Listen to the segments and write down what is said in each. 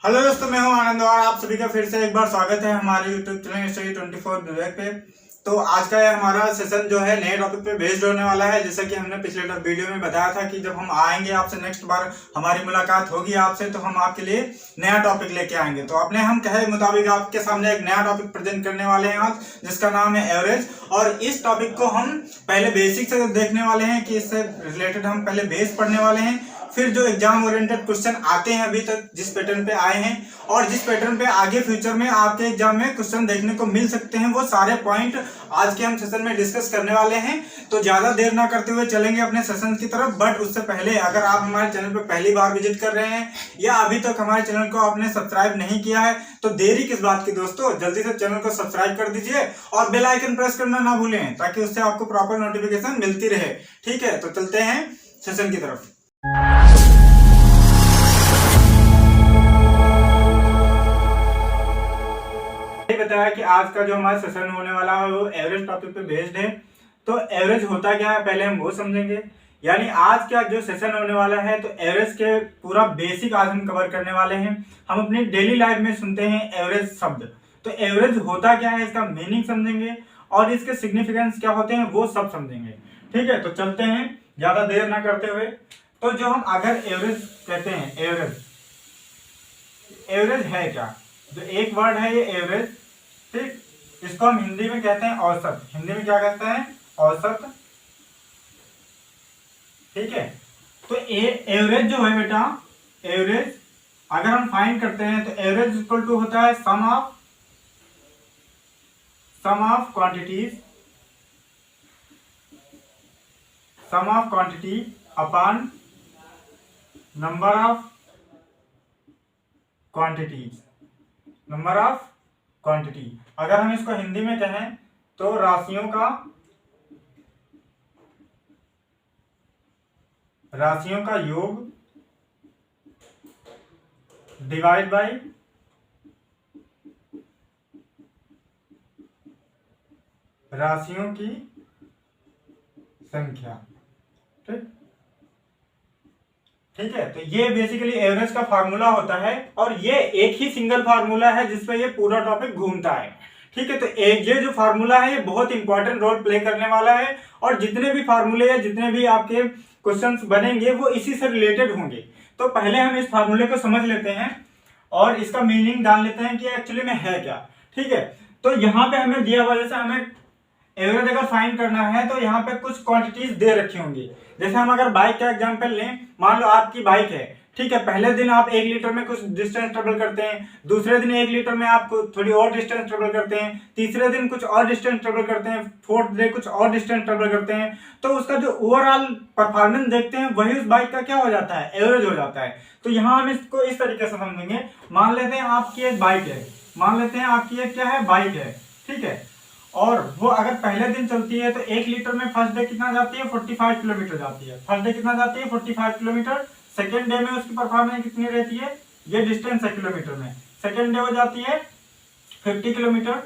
Hello दोस्तों, मैं हूं आनंद और आप सभी का फिर से एक बार स्वागत है हमारे यूट्यूब चैनल स्टडी 24 विवेक पे। तो आज का ये हमारा सेशन जो है नए टॉपिक पे बेस्ड होने वाला है। जैसा कि हमने पिछले वीडियो में बताया था कि जब हम आएंगे आपसे नेक्स्ट बार हमारी मुलाकात होगी आपसे, तो हम आपके लिए नया टॉपिक लेके आएंगे। तो अपने हम कहे मुताबिक आपके सामने एक नया टॉपिक प्रेजेंट करने वाले हैं आज, जिसका नाम है एवरेज। और इस टॉपिक को हम पहले बेसिक से देखने वाले हैं कि इससे रिलेटेड हम पहले बेस पढ़ने वाले हैं, फिर जो एग्जाम ओरिएंटेड क्वेश्चन आते हैं अभी तक जिस पैटर्न पे आए हैं और जिस पैटर्न पे आगे फ्यूचर में आपके एग्जाम में क्वेश्चन देखने को मिल सकते हैं, वो सारे पॉइंट आज के हम सेशन में डिस्कस करने वाले हैं। तो ज्यादा देर ना करते हुए चलेंगे अपने सेशन की तरफ। बट उससे पहले अगर आप हमारे चैनल पर पहली बार विजिट कर रहे हैं या अभी तक हमारे चैनल को आपने सब्सक्राइब नहीं किया है, तो देरी किस बात की दोस्तों, जल्दी से चैनल को सब्सक्राइब कर दीजिए और बेल आइकन प्रेस करना ना भूलें, ताकि उससे आपको प्रॉपर नोटिफिकेशन मिलती रहे। ठीक है, तो चलते हैं सेशन की तरफ। बताया कि आज का जो हमारा सेशन होने वाला है वो एवरेज टॉपिक पे बेस्ड है। तो एवरेज होता क्या है पहले हम वो समझेंगे। यानी आज का जो सेशन होने वाला है, तो एवरेज के पूरा बेसिक आज हम कवर करने वाले हैं। हम अपनी डेली लाइफ में सुनते हैं एवरेज शब्द, तो एवरेज होता क्या है इसका मीनिंग समझेंगे और इसके सिग्निफिकेंस क्या होते हैं वो सब समझेंगे। ठीक है, तो चलते हैं ज्यादा देर ना करते हुए। तो जो हम अगर एवरेज कहते हैं, एवरेज है क्या, जो एक वर्ड है ये एवरेज, ठीक, इसको हम हिंदी में कहते हैं औसत। हिंदी में क्या कहते हैं, औसत। ठीक है, तो एवरेज जो है बेटा, एवरेज अगर हम फाइंड करते हैं तो एवरेज इक्वल टू होता है sum of quantity upon number of quantity. अगर हम इसको हिंदी में कहें तो राशियों का योग डिवाइड बाय राशियों की संख्या। ठीक है, तो ये बेसिकली एवरेज का फार्मूला होता है और ये एक ही सिंगल फार्मूला है जिसपे ये पूरा टॉपिक घूमता है। ठीक है, तो ये जो फार्मूला है ये बहुत इंपॉर्टेंट रोल प्ले करने वाला है और जितने भी फार्मूले या जितने भी आपके क्वेश्चंस बनेंगे वो इसी से रिलेटेड होंगे। तो पहले हम इस फार्मूले को समझ लेते हैं और इसका मीनिंग जान लेते हैं कि एक्चुअली में है क्या। ठीक है, तो यहाँ पे हमें दिया हुआ, जैसे हमें एवरेज अगर फाइंड करना है तो यहाँ पे कुछ क्वांटिटीज दे रखी होंगी। जैसे हम अगर बाइक का एग्जांपल लें, मान लो आपकी बाइक है, ठीक है, पहले दिन आप 1 लीटर में कुछ डिस्टेंस ट्रेवल करते हैं, दूसरे दिन 1 लीटर में आप थोड़ी और डिस्टेंस ट्रेवल करते हैं, तीसरे दिन कुछ और डिस्टेंस ट्रेवल करते हैं, फोर्थ डे कुछ और डिस्टेंस ट्रेवल करते हैं। तो उसका जो ओवरऑल परफॉर्मेंस देखते हैं वही उस बाइक का क्या हो जाता है, एवरेज हो जाता है। तो यहाँ हम इसको इस तरीके से समझेंगे। मान लेते हैं आपकी एक बाइक है, क्या है, बाइक है। ठीक है, और वो अगर पहले दिन चलती है तो 1 लीटर में फर्स्ट डे कितना जाती है, 45 किलोमीटर जाती है। फर्स्ट डे कितना जाती है, 45 किलोमीटर। सेकेंड डे में उसकी परफॉर्मेंस कितनी रहती है, ये डिस्टेंस है किलोमीटर में, सेकेंड डे हो जाती है 50 किलोमीटर,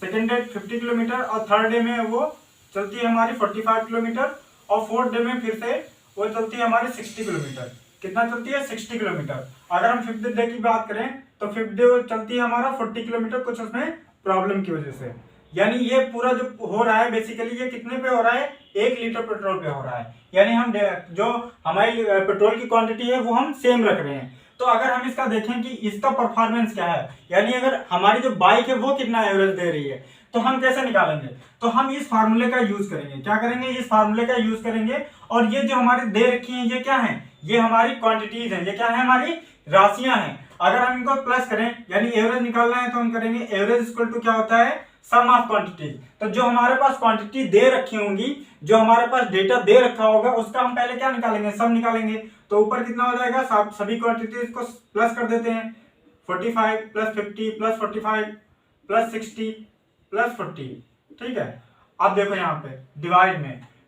सेकेंड डे 50 किलोमीटर, और थर्ड डे में वो चलती है हमारी 45 किलोमीटर, और फोर्थ डे में फिर से वो चलती है हमारी 60 किलोमीटर। कितना चलती है, 60 किलोमीटर। अगर हम फिफ्थ डे की बात करें तो फिफ्थ डे वो चलती है हमारा 40 किलोमीटर, कुछ उसमें प्रॉब्लम की वजह से। यानी ये पूरा जो हो रहा है बेसिकली ये कितने पे हो रहा है, 1 लीटर पेट्रोल पे हो रहा है। यानी हम जो हमारी पेट्रोल की क्वांटिटी है वो हम सेम रख रहे हैं। तो अगर हम इसका देखें कि इसका परफॉर्मेंस क्या है, यानी अगर हमारी जो बाइक है वो कितना एवरेज दे रही है, तो हम कैसे निकालेंगे, तो हम इस फार्मूले का यूज करेंगे। क्या करेंगे, इस फार्मूले का यूज करेंगे। और ये जो हमारे दे रखी है ये क्या है, ये हमारी क्वांटिटीज है, ये क्या है, हमारी राशियां हैं। अगर हम इनको प्लस करें, यानी एवरेज निकालना है, तो हम करेंगे एवरेज इक्वल टू क्या होता है, सम ऑफ क्वांटिटी। तो जो हमारे पास क्वांटिटी दे रखी होंगी, जो हमारे पास डेटा दे रखा होगा, उसका हम पहले क्या निकालेंगे, सम निकालेंगे। तो ऊपर कितना हो जाएगा, सभी क्वांटिटीज को प्लस कर देते हैं, 45 प्लस 50 प्लस 45 प्लस 60 प्लस 40। ठीक है, अब देखो यहाँ पे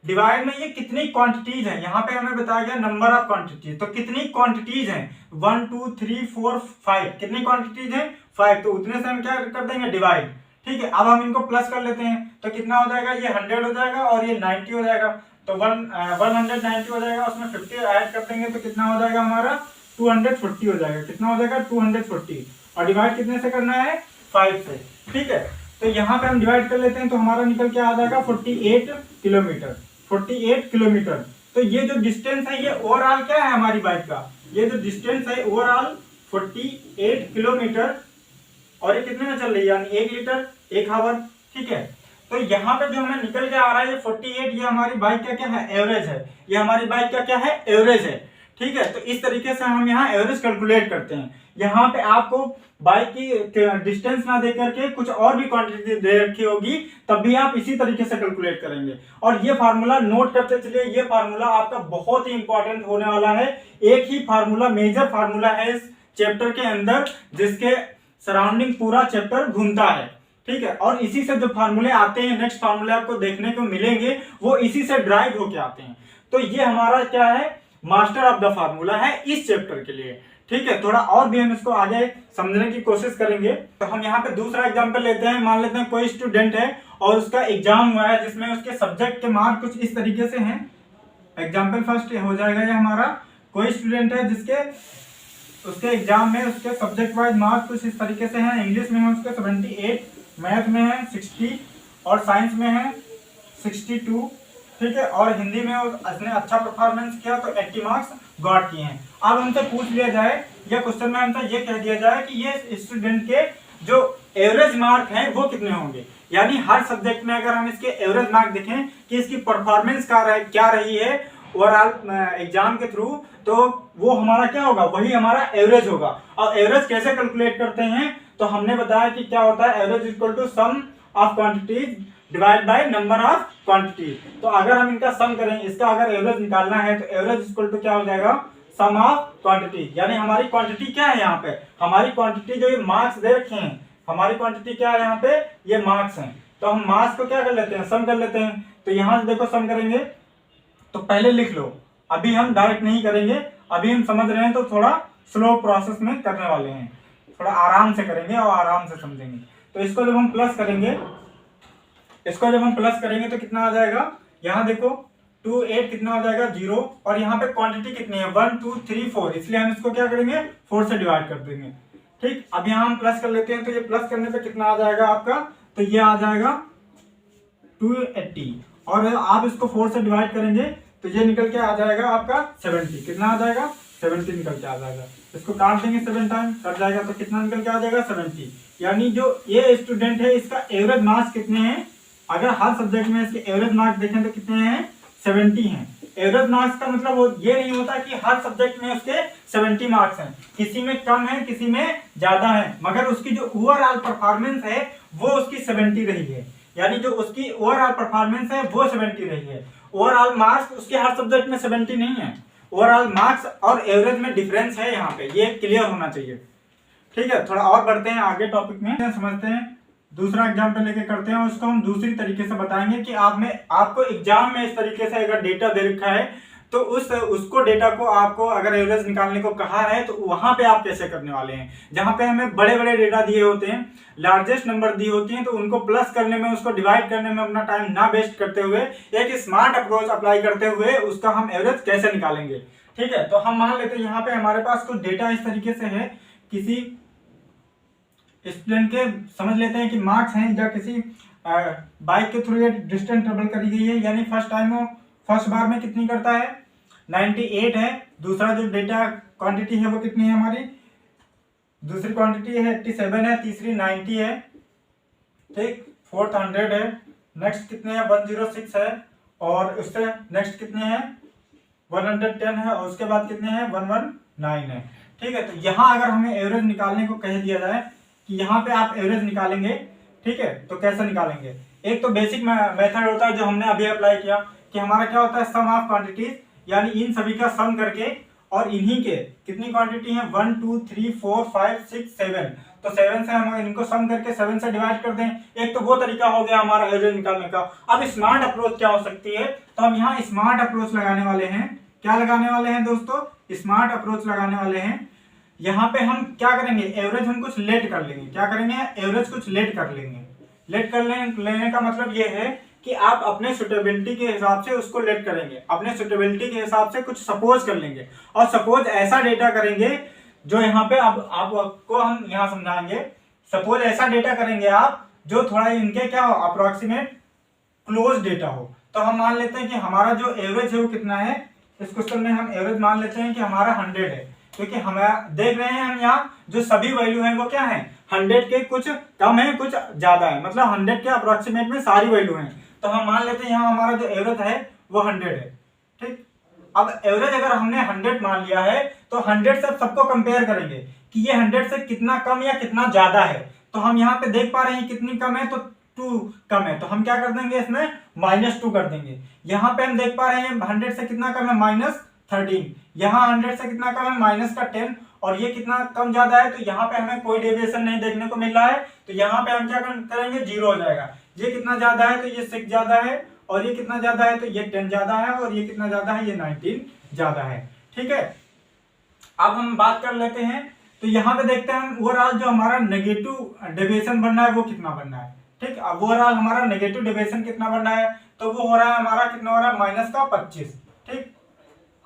डिवाइड में ये कितनी क्वांटिटीज हैं, यहाँ पे हमें बताया गया नंबर ऑफ क्वांटिटीज। तो कितनी क्वांटिटीज हैं, 1 2 3 4 5, कितनी क्वांटिटीज हैं, 5। तो उतने से हम क्या कर देंगे, डिवाइड। ठीक है, अब हम इनको प्लस कर लेते हैं, तो कितना हो जाएगा, ये 100 हो जाएगा और ये 90 हो जाएगा। तो 190 हो जाएगा, उसमें 50 ऐड कर देंगे तो कितना हो जाएगा हमारा 240 हो जाएगा। कितना हो जाएगा 240, और डिवाइड कितने से करना है 5 से। ठीक है, तो यहाँ पे हम डिवाइड कर लेते हैं, तो हमारा निकल के आ जाएगा 48 किलोमीटर। 48 किलोमीटर। तो ये जो डिस्टेंस है ये ओवरऑल क्या है हमारी बाइक का, ये जो डिस्टेंस है ओवरऑल 48 किलोमीटर, और ये कितने में चल रही है यानी 1 लीटर 1 आवर। ठीक है, तो यहाँ पे जो हमें निकल के आ रहा है ये 48, ये हमारी बाइक का क्या है एवरेज है, ये हमारी बाइक का क्या है एवरेज है। ठीक है, तो इस तरीके से हम यहाँ एवरेज कैलकुलेट करते हैं। यहाँ पे आपको बाइक की डिस्टेंस ना दे करके कुछ और भी क्वांटिटी दे रखी होगी, तब भी आप इसी तरीके से कैलकुलेट करेंगे। और ये फार्मूला नोट करते चलिए, ये फार्मूला आपका बहुत ही इंपॉर्टेंट होने वाला है। एक ही फार्मूला, मेजर फार्मूला है इस चैप्टर के अंदर, जिसके सराउंडिंग पूरा चैप्टर घूमता है। ठीक है, और इसी से जो फार्मूले आते हैं, नेक्स्ट फार्मूले आपको देखने को मिलेंगे, वो इसी से ड्राइव होके आते हैं। तो ये हमारा क्या है, मास्टर ऑफ द फार्मूला है इस चैप्टर के लिए। ठीक है, थोड़ा और भी हम इसको आगे समझने की कोशिश करेंगे। तो हम यहाँ पे दूसरा एग्जांपल लेते हैं। मान लेते हैं कोई स्टूडेंट है और उसका एग्जाम हुआ है, जिसमें उसके सब्जेक्ट के मार्क कुछ इस तरीके से हैं। एग्जाम्पल फर्स्ट हो जाएगा ये हमारा, कोई स्टूडेंट है जिसके उसके एग्जाम में उसके सब्जेक्ट वाइज मार्क्स कुछ इस तरीके से हैं। इंग्लिश में है उसके 78, मैथ में है 60, और साइंस में है 62। ठीक है, और हिंदी में उसने अच्छा परफॉर्मेंस किया तो 80 मार्क्स गॉट किए हैं। अब हमसे पूछ लिया जाए, या क्वेश्चन में हमसे ये कह दिया जाए कि ये स्टूडेंट के जो एवरेज मार्क हैं वो कितने होंगे। यानी हर सब्जेक्ट में अगर हम इसके एवरेज मार्क देखें कि इसकी परफॉर्मेंस क्या रही है ओवरऑल एग्जाम के थ्रू, तो वो हमारा क्या होगा, वही हमारा एवरेज होगा। और एवरेज कैसे कैलकुलेट करते हैं, तो हमने बताया कि क्या होता है, average equal to sum of quantities divide by number of quantity. तो अगर हम इनका सम करें, इसका अगर एवरेज निकालना है, तो एवरेज इक्वल टू क्या हो जाएगा, सम ऑफ क्वांटिटी। यानी हमारी क्वांटिटी क्या है यहाँ पे, हमारी क्वांटिटी जो ये मार्क्स दे रखे हैं, हमारी क्वांटिटी क्या है यहाँ पे, ये मार्क्स हैं। तो हम मार्क्स को क्या कर लेते हैं, सम कर लेते हैं। तो यहाँ से देखो सम करेंगे, तो पहले लिख लो, अभी हम डायरेक्ट नहीं करेंगे, अभी हम समझ रहे हैं तो थोड़ा स्लो प्रोसेस में करने वाले हैं, थोड़ा आराम से करेंगे और आराम से समझेंगे। तो इसको जब हम प्लस करेंगे, तो कितना आ जाएगा, यहाँ देखो 2 8 कितना हो जाएगा 0, और यहाँ पे क्वांटिटी कितनी है 1 2 3 4, इसलिए हम इसको क्या करेंगे 4 से डिवाइड कर देंगे। ठीक, अब यहाँ हम प्लस कर लेते हैं, तो ये प्लस करने पे कितना आ जाएगा आपका, तो ये आ जाएगा 280, और आप इसको 4 से डिवाइड करेंगे तो ये निकल के आ जाएगा आपका 70। कितना आ जाएगा 70 निकल के आ जाएगा। इसको काट देंगे 7 टाइम, कट जाएगा तो कितना निकल के आ जाएगा 70। यानी जो ये स्टूडेंट है इसका एवरेज मार्क्स कितने हैं, अगर हर सब्जेक्ट में इसके एवरेज मार्क्स देखें तो कितने हैं 70 हैं। एवरेज मार्क्स का मतलब ये नहीं होता कि हर सब्जेक्ट में उसके 70 मार्क्स हैं, किसी में कम है किसी में ज्यादा है, मगर उसकी जो ओवरऑल परफॉर्मेंस है वो उसकी 70 रही है। यानी जो उसकी ओवरऑल परफॉर्मेंस है वो 70 रही है। ओवरऑल मार्क्स उसके हर सब्जेक्ट में 70 नहीं है, ओवरऑल मार्क्स और एवरेज में डिफरेंस है, यहाँ पे ये क्लियर होना चाहिए। ठीक है, थोड़ा और बढ़ते हैं आगे टॉपिक में, समझते हैं। दूसरा एग्जाम्पल लेके करते हैं, उसको हम दूसरी तरीके से बताएंगे कि आपको एग्जाम में इस तरीके से अगर डेटा दे रखा है, तो उसको डेटा को आपको अगर एवरेज निकालने को कहा है, तो वहां पे आप कैसे करने वाले हैं। जहां पे हमें बड़े बड़े डेटा दिए होते हैं, लार्जेस्ट नंबर दी होती हैं, तो उनको प्लस करने में, उसको डिवाइड करने में अपना टाइम ना वेस्ट करते हुए, एक स्मार्ट अप्रोच अप्लाई करते हुए उसका हम एवरेज कैसे निकालेंगे। ठीक है, तो हम मान लेते हैं यहाँ पे हमारे पास कुछ डेटा इस तरीके से है, किसी स्टूडेंट के समझ लेते हैं कि मार्क्स हैं, या किसी बाइक के थ्रू ये डिस्टेंस ट्रेवल करी गई है, यानी फर्स्ट बार में कितनी करता है 98 है। दूसरा जो डेटा क्वांटिटी है वो कितनी है हमारी, दूसरी क्वांटिटी है 87 है, तीसरी 90 है, ठीक, फोर्थ 100 है, नेक्स्ट कितने हैं 106 है, और उससे नेक्स्ट कितने हैं 110 है, और उसके बाद कितने हैं 119 है। ठीक है, तो यहाँ अगर हमें एवरेज निकालने को कह दिया जाए कि यहाँ पे आप एवरेज निकालेंगे, ठीक है, तो कैसे निकालेंगे। एक तो बेसिक मेथड होता है जो हमने अभी अप्लाई किया, कि हमारा क्या होता है सम ऑफ क्वांटिटीज, यानी इन सभी का सम करके, और इन्हीं के कितनी क्वांटिटी है 1 2 3 4 5 6 7, तो 7 से हम इनको सम करके 7 से डिवाइड कर दें। एक तो वो तरीका हो गया हमारा एवरेज निकालने का। अब स्मार्ट अप्रोच क्या हो सकती है, तो हम यहाँ स्मार्ट अप्रोच लगाने वाले हैं। क्या लगाने वाले हैं दोस्तों, स्मार्ट अप्रोच लगाने वाले हैं। यहाँ पे हम क्या करेंगे, एवरेज हम कुछ लेट कर लेंगे। क्या करेंगे, एवरेज कुछ लेट कर लेंगे। लेट कर लेने का मतलब ये है कि आप अपने सुटेबिलिटी के हिसाब से उसको लेट करेंगे, अपने सुटेबिलिटी के हिसाब से कुछ सपोज कर लेंगे और सपोज ऐसा डेटा करेंगे जो यहाँ पे अब आपको हम यहाँ समझाएंगे। सपोज ऐसा डेटा करेंगे आप जो थोड़ा इनके क्या हो, अप्रोक्सीमेट क्लोज डेटा हो। तो हम मान लेते हैं कि हमारा जो एवरेज है वो कितना है, इस क्वेश्चन में हम एवरेज मान लेते हैं कि हमारा 100 है, क्योंकि हम देख रहे हैं हम यहाँ जो सभी वैल्यू हैं वो क्या है, 100 के कुछ कम है कुछ ज्यादा है, मतलब 100 के अप्रोक्सीमेट में सारी वैल्यू हैं। तो हम मान लेते हैं यहाँ हमारा जो एवरेज है वो 100 है। ठीक, अब एवरेज अगर हमने 100 मान लिया है तो 100 से सबको कंपेयर करेंगे कि ये 100 से कितना कम या कितना ज्यादा है। तो हम यहाँ पे देख पा रहे हैं कितनी कम है, तो 2 कम है, तो हम क्या कर देंगे इसमें -2 कर देंगे। यहाँ पे हम देख पा रहे हैं 100 से कितना कम है, -13। यहाँ 100 से कितना कम है, -10। और ये कितना कम ज्यादा है, तो यहाँ पे हमें कोई डेविएशन नहीं देखने को मिल रहा है, तो यहाँ पे हम क्या करेंगे, 0 हो जाएगा। ये कितना ज्यादा है, तो ये 6 ज्यादा है, और ये कितना ज्यादा है, तो ये 10 ज्यादा है, और ये कितना ज्यादा है, ये 19 ज्यादा है। ठीक है, अब हम बात कर लेते हैं। तो यहाँ पे देखते हैं हम ओवरऑल जो हमारा नेगेटिव डेविएशन बनना है वो कितना बनना है। ठीक, अब ओवरऑल हमारा नेगेटिव डेविएशन कितना बनना है, तो वो हो रहा है हमारा कितना हो रहा है, -25। ठीक,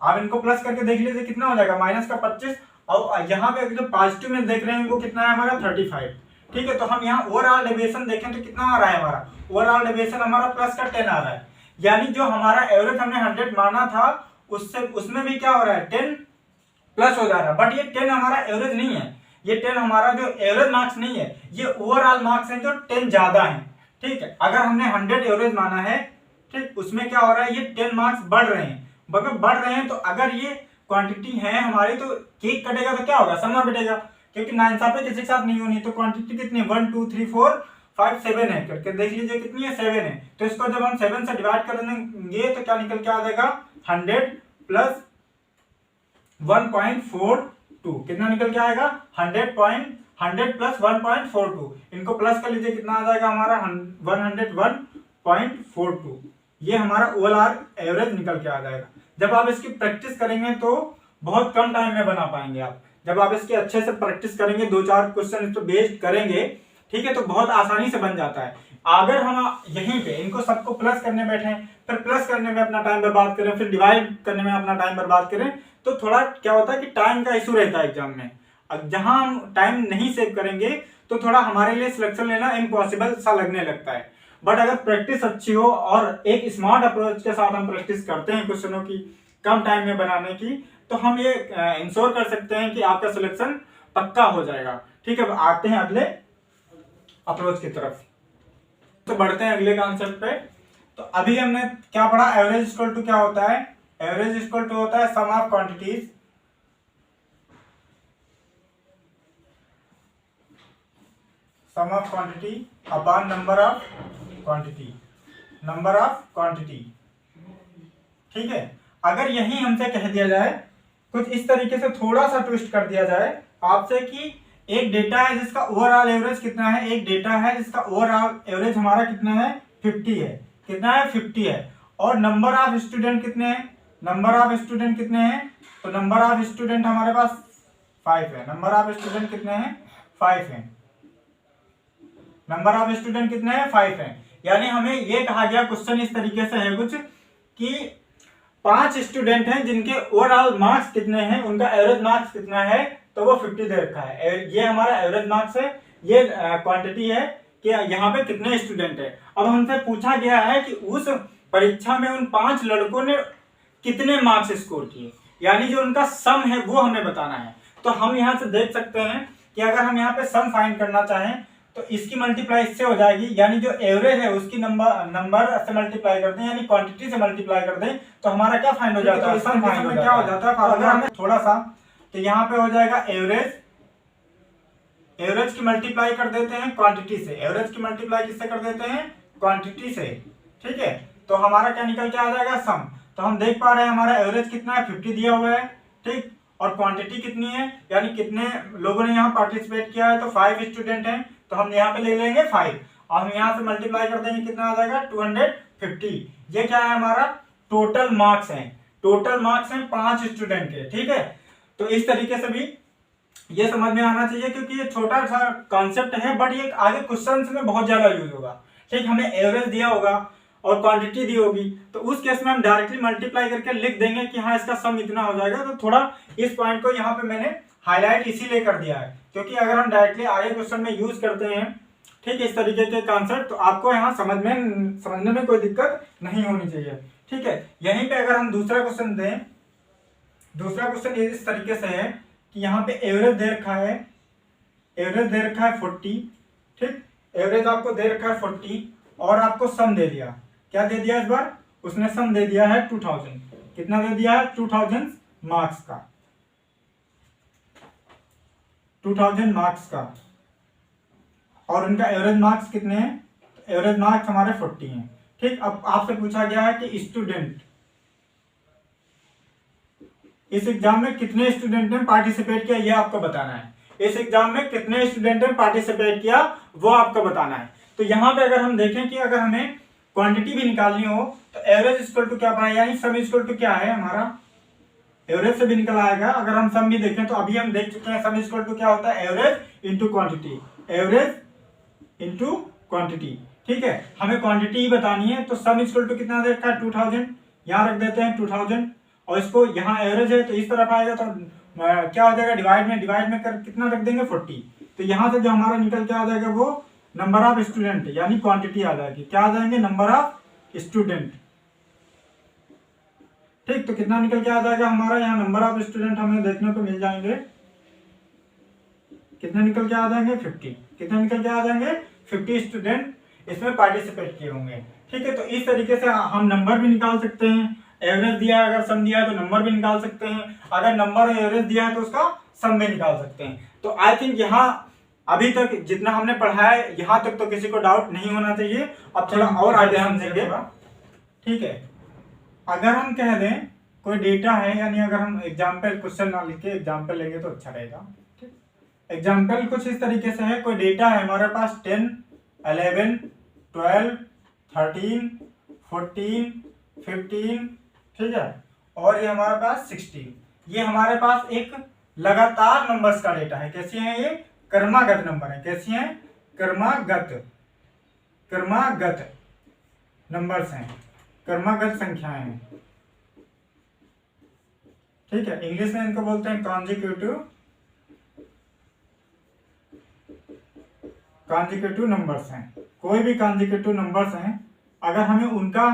आप इनको प्लस करके देख लीजिए कितना हो जाएगा, -25। और यहाँ पे जो पॉजिटिव में देख रहे हैं वो कितना है हमारा, 35। ठीक है, तो हम यहाँ ओवरऑल डेविएशन देखें तो कितना आ रहा है हमारा, ओवरऑल डेविएशन हमारा +10 आ रहा है। यानी जो हमारा एवरेज हमने 100 माना था उससे उसमें भी क्या हो रहा है, 10 प्लस हो जा रहा है। बट ये 10 हमारा एवरेज नहीं है, ये 10 हमारा जो एवरेज मार्क्स नहीं है, ये ओवरऑल मार्क्स हैं जो 10 ज्यादा है। ठीक है, अगर हमने 100 एवरेज माना है, ठीक, उसमें क्या हो रहा है, ये 10 मार्क्स बढ़ रहे हैं। अगर बढ़ रहे हैं तो अगर ये क्वांटिटी है हमारी, तो केक कटेगा तो क्या होगा, समा बिटेगा, क्योंकि नाइंसाफी किसी के साथ नहीं होनी। तो क्वांटिटी कितनी, 1 2 3 4 5 7 है, करके देख लीजिए कितनी है, 7 है। तो इसको जब हम 7 से डिवाइड कर देंगे तो क्या निकल के आ जाएगा, 100 प्लस 1.42, कितना निकल के आएगा, 100 प्लस 1.42। इनको प्लस कर लीजिए, कितना आ जाएगा हमारा 101.42। ये हमारा ओवरऑल एवरेज निकल के आ जाएगा। जब आप इसकी प्रैक्टिस करेंगे तो बहुत कम टाइम में बना पाएंगे आप। जब आप इसकी अच्छे से प्रैक्टिस करेंगे, 2-4 क्वेश्चन इस पर बेस्ड करेंगे, ठीक है, तो बहुत आसानी से बन जाता है। अगर हम यहीं पे इनको सबको प्लस करने बैठे, फिर प्लस करने में अपना टाइम बर्बाद करें, फिर डिवाइड करने में अपना टाइम बर्बाद करें, तो थोड़ा क्या होता है कि टाइम का इशू रहता है एग्जाम में। अब जहां हम टाइम नहीं सेव करेंगे तो थोड़ा हमारे लिए सिलेक्शन लेना इम्पॉसिबल सा लगने लगता है। बट अगर प्रैक्टिस अच्छी हो और एक स्मार्ट अप्रोच के साथ हम प्रैक्टिस करते हैं क्वेश्चनों की कम टाइम में बनाने की, तो हम ये इंश्योर कर सकते हैं कि आपका सिलेक्शन पक्का हो जाएगा। ठीक है, अब आते हैं अगले अप्रोच की तरफ। तो बढ़ते हैं अगले कॉन्सेप्ट पे। तो अभी हमने क्या पढ़ा, एवरेज इक्वल टू क्या होता है, एवरेज इक्वल टू होता है sum of quantities, sum of quantity upon number of quantity, number of quantity. ठीक है, अगर यही हमसे कह दिया जाए कुछ इस तरीके से, थोड़ा सा ट्विस्ट कर दिया जाए आपसे कि एक डेटा है जिसका ओवरऑल एवरेज कितना है, एक डेटा है जिसका ओवरऑल एवरेज हमारा कितना है, 50 है, कितना है, 50 है, और नंबर ऑफ स्टूडेंट कितने हैं, नंबर ऑफ स्टूडेंट कितने हैं, तो नंबर ऑफ स्टूडेंट हमारे पास 5 है, नंबर ऑफ स्टूडेंट कितने हैं, 5 हैं, नंबर ऑफ स्टूडेंट कितने हैं, 5 हैं। यानी हमें ये कहा गया, क्वेश्चन इस तरीके से है कुछ कि 5 स्टूडेंट हैं जिनके ओवरऑल मार्क्स कितने हैं, उनका एवरेज मार्क्स कितना है, तो वो 50 दे रखा है। ये हमारा एवरेज मार्क्स है, ये क्वांटिटी है कि यहाँ पे कितने स्टूडेंट है। अब हमसे पूछा गया है कि उस परीक्षा में उन 5 लड़कों ने कितने मार्क्स स्कोर किए, यानी जो उनका सम है वो हमें बताना है। तो हम यहाँ से देख सकते हैं कि अगर हम यहाँ पे सम फाइंड करना चाहें तो इसकी मल्टीप्लाई इससे हो जाएगी, यानी जो एवरेज है उसकी नंबर से मल्टीप्लाई कर दें, यानी क्वांटिटी से मल्टीप्लाई कर दें, तो हमारा क्या फाइंड हो जाता है, सम फाइंड हो क्या हो जाता है। अगर हमें थोड़ा सा, तो यहाँ पे हो जाएगा एवरेज, एवरेज की मल्टीप्लाई कर देते हैं क्वांटिटी से, एवरेज की मल्टीप्लाई किससे कर देते हैं, क्वांटिटी से। ठीक है, तो हमारा क्या निकल के आ जाएगा, सम। तो हम देख पा रहे हैं हमारा एवरेज कितना है, 50 दिया हुआ है। ठीक, और क्वांटिटी कितनी है, यानी कितने लोगों ने यहाँ पार्टिसिपेट किया है, तो 5 स्टूडेंट हैं, तो हम यहाँ पे ले लेंगे 5, और हम यहाँ से मल्टीप्लाई कर देंगे, कितना आ जाएगा, 250। ये क्या है हमारा टोटल मार्क्स है, टोटल मार्क्स हैं 5 स्टूडेंट के। ठीक है, तो इस तरीके से भी ये समझ में आना चाहिए, क्योंकि ये छोटा सा कॉन्सेप्ट है, बट ये आगे क्वेश्चंस में बहुत ज्यादा यूज होगा। ठीक, हमें एवरेज दिया होगा और क्वांटिटी दी होगी, तो उस केस में हम डायरेक्टली मल्टीप्लाई करके लिख देंगे कि हाँ इसका सम इतना हो जाएगा। तो थोड़ा इस पॉइंट को यहाँ पे मैंने हाईलाइट इसीलिए कर दिया है, क्योंकि अगर हम डायरेक्टली आगे क्वेश्चन में यूज करते हैं ठीक है इस तरीके के कॉन्सेप्ट, तो आपको यहाँ समझने में कोई दिक्कत नहीं होनी चाहिए। ठीक है, यहीं पे अगर हम दूसरा क्वेश्चन दें, दूसरा क्वेश्चन इस तरीके से है कि यहाँ पे एवरेज दे रखा है, एवरेज दे रखा है 40, ठीक, एवरेज आपको दे रखा है 40 और आपको सम दे दिया, क्या दे दिया इस बार, उसने सम दे दिया है 2000, कितना दे दिया है 2000 मार्क्स का, 2000 मार्क्स का, और उनका एवरेज मार्क्स कितने हैं, एवरेज मार्क्स हमारे 40 हैं। ठीक, अब आपसे पूछा गया है कि स्टूडेंट, इस एग्जाम में कितने स्टूडेंट ने पार्टिसिपेट किया ये आपको बताना है, इस एग्जाम में कितने स्टूडेंट ने पार्टिसिपेट किया वो आपको बताना है। तो यहाँ पे अगर हम देखें कि अगर हमें क्वांटिटी भी निकालनी हो तो एवरेज इक्वल टू क्या पाए, यानी सम इक्वल टू क्या है हमारा, एवरेज से भी निकल आएगा। अगर हम सम भी देखें तो अभी हम देख चुके हैं सम इक्वल टू क्या होता है, average into quantity, average into quantity. ठीक है, हमें क्वांटिटी ही बतानी है, तो सम इक्वल टू कितना दे रखा है 2000, यहाँ रख देते हैं 2000 और इसको यहाँ एवरेज है तो इस तरफ आएगा तो क्या हो जाएगा, डिवाइड में कर कितना रख देंगे 40, तो यहाँ से जो हमारा निकल के आ जाएगा वो नंबर ऑफ स्टूडेंट यानी क्वांटिटी आ जाएगी, क्या आ जाएंगे, नंबर ऑफ स्टूडेंट। ठीक, तो कितना निकल के आ जाएगा हमारा, यहाँ नंबर ऑफ स्टूडेंट हमें देखने को मिल जाएंगे, कितने निकल के आ जाएंगे 50, कितने निकल के आ जाएंगे 50 स्टूडेंट इसमें पार्टिसिपेट किए होंगे। ठीक है, तो इस तरीके से हम नंबर भी निकाल सकते हैं, एवरेज दिया है अगर सम दिया है तो नंबर भी निकाल सकते हैं, अगर नंबर और एवरेज दिया है तो उसका सम भी निकाल सकते हैं। तो आई थिंक यहाँ अभी तक जितना हमने पढ़ा है यहाँ तक तो किसी को डाउट नहीं होना चाहिए। अब थोड़ा और आगे हम देखेंगे। ठीक है, अगर हम कह दें कोई डेटा है, यानी अगर हम एग्जाम्पल क्वेश्चन ना लिख के एग्जाम्पल लेंगे तो अच्छा रहेगा। ठीक, एग्जाम्पल कुछ इस तरीके से है, कोई डेटा है हमारे पास 10, 11, 12, 13, 14, 15, ठीक है, और ये हमारे पास 16, ये हमारे पास एक लगातार नंबर्स का डेटा है। कैसी है ये, क्रमागत नंबर है, कैसी है, क्रमागत नंबर्स हैं, क्रमागत संख्याएं हैं। ठीक है, इंग्लिश में इनको बोलते हैं कॉन्जिक्यूटिव नंबर्स हैं। कोई भी कॉन्जिक्यूटिव नंबर्स हैं, अगर हमें उनका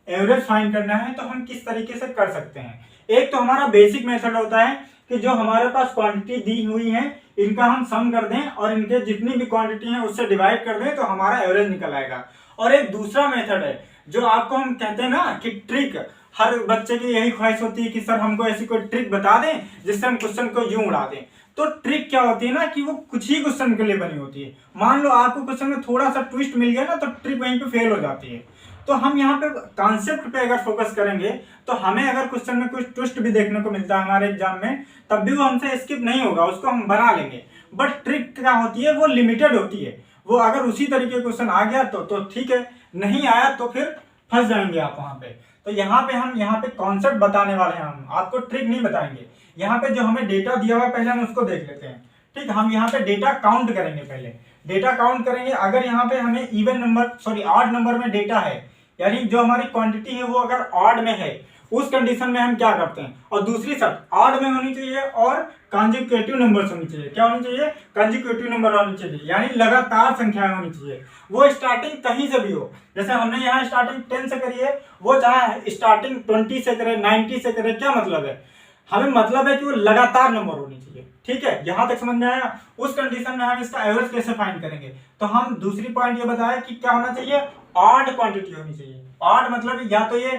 एवरेज फाइंड करना है तो हम किस तरीके से कर सकते हैं। एक तो हमारा बेसिक मेथड होता है कि जो हमारे पास क्वांटिटी दी हुई है इनका हम सम कर दें और इनके जितनी भी क्वांटिटी है उससे डिवाइड कर दें तो हमारा एवरेज निकल आएगा। और एक दूसरा मेथड है जो आपको हम कहते हैं ना कि ट्रिक, हर बच्चे की यही ख्वाहिश होती है कि सर हमको ऐसी कोई ट्रिक बता दें जिससे हम क्वेश्चन को यूं उड़ा दें। तो ट्रिक क्या होती है ना कि वो कुछ ही क्वेश्चन के लिए बनी होती है। मान लो आपको क्वेश्चन में थोड़ा सा ट्विस्ट मिल गया ना तो ट्रिक वहीं पे फेल हो जाती है। तो हम यहाँ पे कॉन्सेप्ट पे अगर फोकस करेंगे तो हमें अगर क्वेश्चन में कुछ ट्विस्ट भी देखने को मिलता है हमारे एग्जाम में तब भी वो हमसे स्किप नहीं होगा, उसको हम बना लेंगे। बट ट्रिक क्या होती है, वो लिमिटेड होती है। वो अगर उसी तरीके क्वेश्चन आ गया तो ठीक है, नहीं आया तो फिर फंस जाएंगे आप वहां पे। तो यहाँ पे हम यहाँ पे कॉन्सेप्ट बताने वाले हैं, हम आपको ट्रिक नहीं बताएंगे। यहाँ पे जो हमें डेटा दिया हुआ है पहले हम उसको देख लेते हैं। ठीक, हम यहाँ पे डेटा काउंट करेंगे, पहले डेटा काउंट करेंगे। अगर यहाँ पे हमें even number sorry odd number में डेटा है, यानी जो हमारी क्वांटिटी है वो अगर ऑड में है, उस कंडीशन में हम क्या करते हैं, और दूसरी शर्त ऑड में होनी चाहिए और कॉन्जिक्यूटिव नंबर्स होनी चाहिए। क्या होनी चाहिए, कॉन्जिक्यूटिव नंबर होनी चाहिए, यानी लगातार संख्याएं होनी चाहिए। वो स्टार्टिंग कहीं से भी हो, जैसे हमने यहाँ स्टार्टिंग 10 से करी है, वो चाहे स्टार्टिंग 20 से करे, 90 से करे, क्या मतलब है, हमें मतलब है कि वो लगातार नंबर होनी चाहिए। ठीक है, यहां तक समझ में आया। उस कंडीशन में हम इसका एवरेज कैसे फाइंड करेंगे, तो हम दूसरी पॉइंट ये बताया कि क्या होना चाहिए, ऑड क्वांटिटी होनी चाहिए। ऑड मतलब या तो ये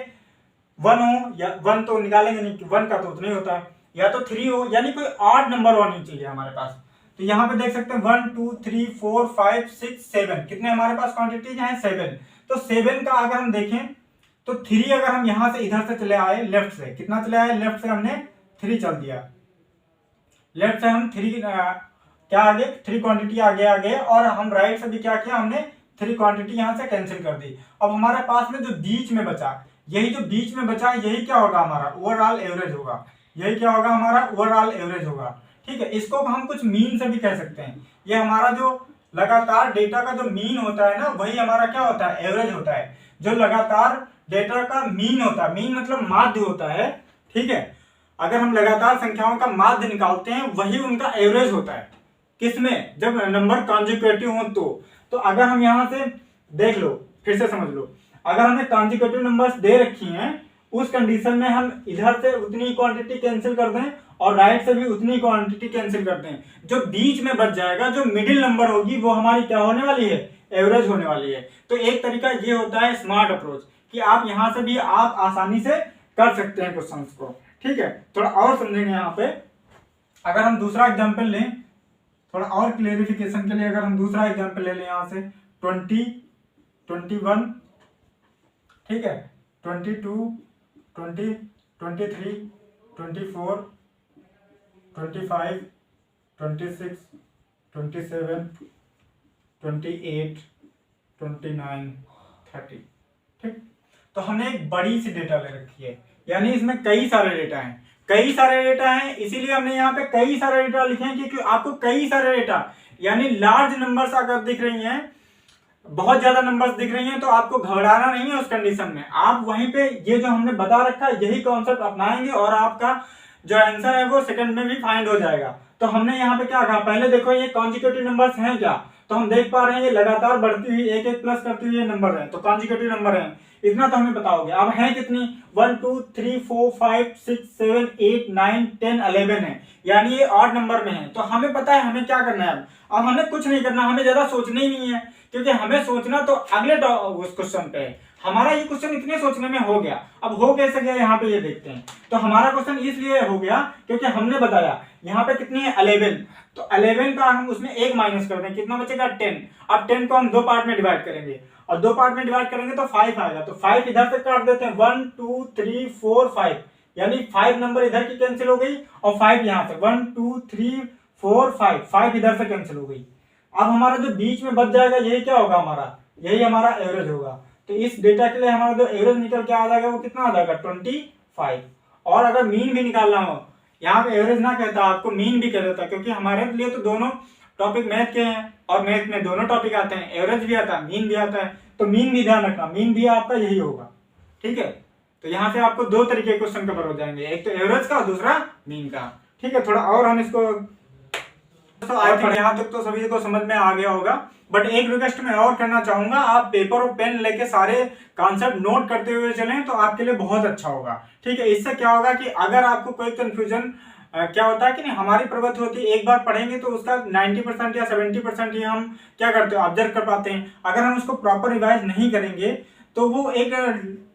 1 हो, या 1 तो निकालेंगे नहीं, 1 का तो उतना ही होता है, या तो 3 हो, यानी कोई ऑड नंबर होनी चाहिए हमारे पास। तो यहाँ पे देख सकते हैं 1 2 3 4 5 6 7, कितने हमारे पास क्वांटिटीज हैं, 7। तो 7 का अगर हम देखें तो 3 अगर हम यहां से इधर से चले आए, लेफ्ट से कितना चले आए, लेफ्ट से हमने 3 चल दिया, लेफ्ट से हम 3 क्या आगे 3 क्वांटिटी आगे और हम राइट से भी क्या किया, हमने 3 क्वांटिटी यहां से कैंसिल कर दी। अब हमारे पास में जो बीच में बचा, यही जो बीच में बचा यही क्या होगा, हमारा ओवरऑल एवरेज होगा। यही क्या होगा, हमारा ओवरऑल एवरेज होगा। ठीक है, इसको हम कुछ मीन से भी कह सकते हैं। ये हमारा जो लगातार डेटा का जो मीन होता है ना, वही हमारा क्या होता है, एवरेज होता है। जो लगातार डेटा का मीन होता है, मीन मतलब माध्य होता है, ठीक है। अगर हम लगातार संख्याओं का माध्य निकालते हैं वही उनका एवरेज होता है। किसमें? जब नंबर कॉन्जिक्यूटिव हो तो अगर हम यहां से देख लो, फिर से समझ लो, अगर हमें कॉन्जिक्यूटिव नंबर्स दे रखी हैं, उस कंडीशन में हम इधर से उतनी क्वांटिटी कैंसिल कर दें और राइट से भी उतनी क्वांटिटी कैंसिल कर दें, जो बीच में बच जाएगा, जो मिडिल नंबर होगी, वो हमारी क्या होने वाली है? एवरेज होने वाली है। तो एक तरीका ये होता है स्मार्ट अप्रोच, कि आप यहां से भी आप आसानी से कर सकते हैं क्वेश्चंस को, ठीक है। थोड़ा और समझेंगे यहाँ पे। अगर हम दूसरा एग्जाम्पल लें, थोड़ा और क्लेरिफिकेशन के लिए, अगर हम दूसरा एग्जाम्पल ले लें यहाँ से 20, 21, ठीक है, 22, 20, 23, 24, 25, 26, 27, 28, 29, 30, ठीक। तो हमने एक बड़ी सी डेटा ले रखी है, यानी इसमें कई सारे डेटा हैं, कई सारे डेटा हैं, इसीलिए हमने यहाँ पे कई सारे डेटा लिखे हैं, क्योंकि आपको कई सारे डेटा यानी लार्ज नंबर्स अगर दिख रही हैं, बहुत ज्यादा नंबर्स दिख रही हैं, तो आपको घबराना नहीं है उस कंडीशन में। आप वहीं पे ये जो हमने बता रखा है यही कॉन्सेप्ट अपनाएंगे और आपका जो आंसर है वो सेकंड में भी फाइंड हो जाएगा। तो हमने यहाँ पे क्या कहा, पहले देखो ये कॉन्जिक्यूटिव नंबर्स हैं क्या, तो हम देख पा रहे हैं ये लगातार बढ़ती हुई एक एक प्लस करती हुई नंबर है, तो कॉन्जिक्यूटिव नंबर है, इतना तो हमें बताओगे। अब है कितनी? 1 2 3 4 5 6 7 8 9 10 11 है, यानी ये ऑड नंबर में है। तो हमें पता है हमें क्या करना है। अब हमें कुछ नहीं करना, हमें ज्यादा सोचना ही नहीं है, क्योंकि हमें सोचना तो अगले उस क्वेश्चन पे है। हमारा ये क्वेश्चन इतने सोचने में हो गया। अब हो कैसे गया यहाँ पे ये देखते हैं। तो हमारा क्वेश्चन इसलिए हो गया क्योंकि हमने बताया यहाँ पे कितनी है 11, तो 11 का हम उसमें एक माइनस कर दें, कितना बचेगा 10। अब 10 को हम दो पार्ट में डिवाइड करेंगे और दो पार्ट में डिवाइड करेंगे तो 5 आएगा, तो 5 इधर से काट देते हैं, 1 2 3 4 5, यानी 5 नंबर इधर की कैंसिल हो गई और 5 यहाँ से 1 2 3 4 5, 5 इधर से कैंसिल हो गई। अब हमारा जो बीच में बच जाएगा यही क्या होगा हमारा, यही हमारा एवरेज होगा। तो इस डेटा के लिए हमारा जो एवरेज निकल के आ जाएगा वो कितना आ जाएगा 25। और अगर मीन भी निकालना हो, यहाँ पे एवरेज ना कहता, आपको मीन भी कह देता, क्योंकि हमारे लिए तो दोनों टॉपिक मैथ के हैं और मैथ में दोनों टॉपिक आते हैं, एवरेज भी आता है मीन भी आता है, तो मीन भी ध्यान रखना, मीन भी आपका यही होगा, ठीक है। तो यहाँ से आपको दो तरीके के क्वेश्चन कवर हो जाएंगे, एक तो एवरेज का, दूसरा मीन का, ठीक है। थोड़ा और हम इसको यहाँ तक तो सभी को समझ में आ गया होगा, बट एक रिक्वेस्ट मैं और करना चाहूंगा, आप पेपर और पेन लेके सारे कॉन्सेप्ट नोट करते हुए चलें तो आपके लिए बहुत अच्छा होगा, ठीक है। इससे क्या होगा कि अगर आपको कोई कंफ्यूजन क्या होता है कि नहीं, हमारी प्रवृत्ति होती है एक बार पढ़ेंगे तो उसका 90% या 70% ही हम क्या करते हैं, ऑब्जर्व कर पाते हैं। अगर हम उसको प्रॉपर रिवाइज नहीं करेंगे तो वो एक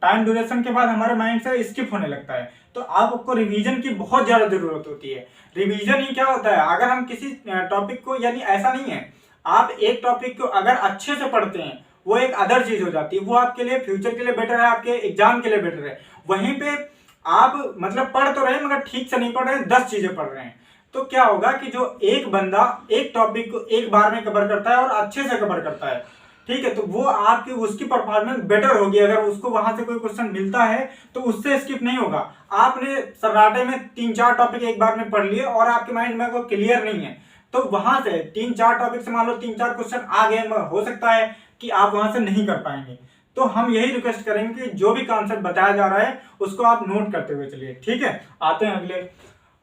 टाइम ड्यूरेशन के बाद हमारे माइंड से स्किप होने लगता है। तो आपको रिवीजन की बहुत ज्यादा जरूरत होती है। रिवीजन ही क्या होता है, अगर हम किसी टॉपिक को, यानी ऐसा नहीं है, आप एक टॉपिक को अगर अच्छे से पढ़ते हैं वो एक अदर चीज हो जाती है, वो आपके लिए फ्यूचर के लिए बेटर है, आपके एग्जाम के लिए बेटर है। वहीं पे आप मतलब पढ़ तो रहे मगर ठीक से नहीं पढ़ रहे, 10 चीजें पढ़ रहे हैं, तो क्या होगा कि जो एक बंदा एक टॉपिक को एक बार में कवर करता है और अच्छे से कवर करता है, ठीक है, तो वो आपकी उसकी परफॉर्मेंस बेटर होगी। अगर उसको वहां से कोई क्वेश्चन मिलता है तो उससे स्किप नहीं होगा। आपने सन्नाटे में 3-4 टॉपिक एक बार में पढ़ लिए और आपके माइंड में कोई क्लियर नहीं है, तो वहां से 3-4 टॉपिक से मान लो 3-4 क्वेश्चन आ गए, हो सकता है कि आप वहां से नहीं कर पाएंगे। तो हम यही रिक्वेस्ट करेंगे कि जो भी कॉन्सेप्ट बताया जा रहा है उसको आप नोट करते हुए चलिए, ठीक है। आते हैं अगले।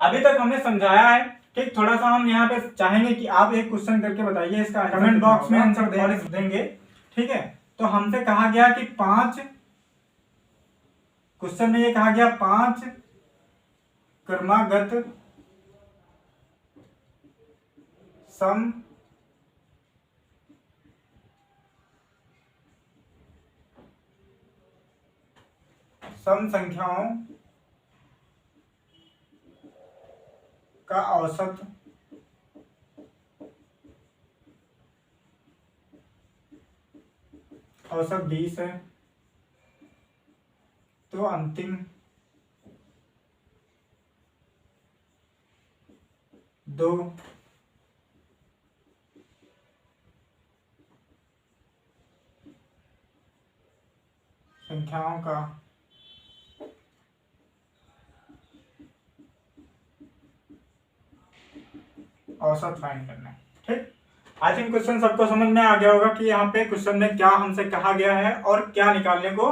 अभी तक हमने समझाया है, ठीक, थोड़ा सा हम यहाँ पे चाहेंगे कि आप एक क्वेश्चन करके बताइए, इसका कमेंट बॉक्स में आंसर देंगे, ठीक है। तो हमसे कहा गया कि 5 क्वेश्चन में ये कहा गया 5 क्रमागत सम संख्याओं का औसत औसत 20 है, तो अंतिम दो संख्याओं का औसत फाइंड करना है, ठीक। आई थिंक क्वेश्चन सबको समझ में आ गया होगा कि यहाँ पे क्वेश्चन में क्या हमसे कहा गया है और क्या निकालने को